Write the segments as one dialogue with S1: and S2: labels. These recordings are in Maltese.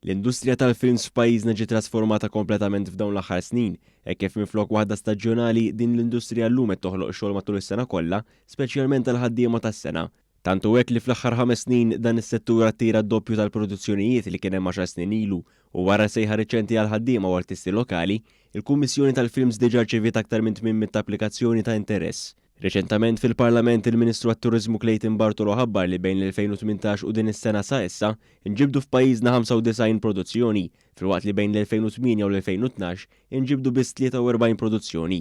S1: L-industrija tal-films f'pajjiżna ġiet trasformata kompletament f'dawn l-aħħar snin, hekk kif minflok waħda staġjonali din l-industrija llum qed toħloq xogħol matul is-sena kollha, speċjalment għal ħaddiema tas-sena. Tantu hekk li fl-aħħar 5 snin dan is-settur attira d-doppju tal-produzzjonijiet li kien hemm 10 snin ilu u wara sejħa riċenti għal ħaddiema u artisti lokali, il-Kummissjoni tal-Films diġà rċeviet aktar minn 800 applikazzjoni ta' interess. Reċentament fil-Parlament il-Ministru għat-Turiżmu Clayton Bartolo ħabbar li bejn l-2018 u din is-sena sa issa inġibdu f'pajjiżna 95 produzzjoni, filwaqt li bejn l-2008 u l-2012 inġibdu biss 43 produzzjoni.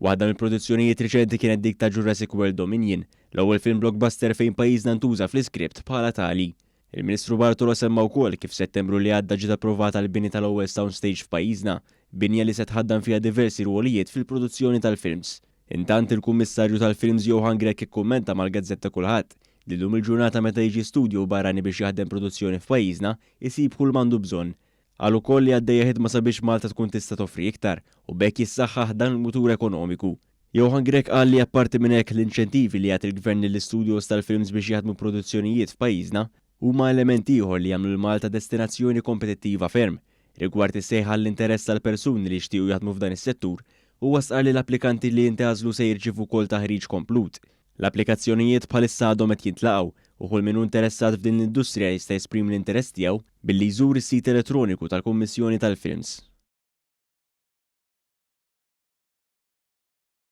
S1: Waħda mill-produzzjonijiet riċenti kienet dik ta' Jurassic World Dominion, l-ewwel film blockbuster fejn pajjiżna ntuża fl-iskript bħala tali. Il-Ministru Bartolo semma wkoll kif Settembru li għadda ġiet approvata l-bini tal-ewwel soundstage f'pajjiżna, binja li se tħaddam fiha diversi rwolijiet fil-produzzjoni tal-films. Intant il-Kummissarju tal-Films Johan Grech ikkummenta mal-Gazzetta Kulħadd li llum il-ġurnata meta jiġi studju barrani biex jaħdem produzzjoni f'pajjiżna isib kull m'għandu bżonn. Qal ukoll li għaddejja ħidma sabiex Malta tkun tista' toffri iktar u bekk jissaħħaħ dan il-mutur ekonomiku. Johan Grech qal li apparti minn hekk l-inċentivi li jagħti l-Gvern lill-istudios tal-films biex jaħdmu produzzjonijiet f'pajjiżna huma element ieħor li jagħmlu l-Malta destinazzjoni kompetittiva ferm rigward is-sejħa l-interess tal-persuni li jixtiequ jaħdmu f'dan is-settur u wasqar li l-applikanti li jinteżlu se jirċievu wkoll taħriġ komplut. L-applikazzjonijiet bħalissa għadhom qed jintlaqgħu u kull min hu interessat f'din l-industrija jista' jesprim l-interess tiegħu billi jżur is-sit elettroniku tal-Kummissjoni tal-Films.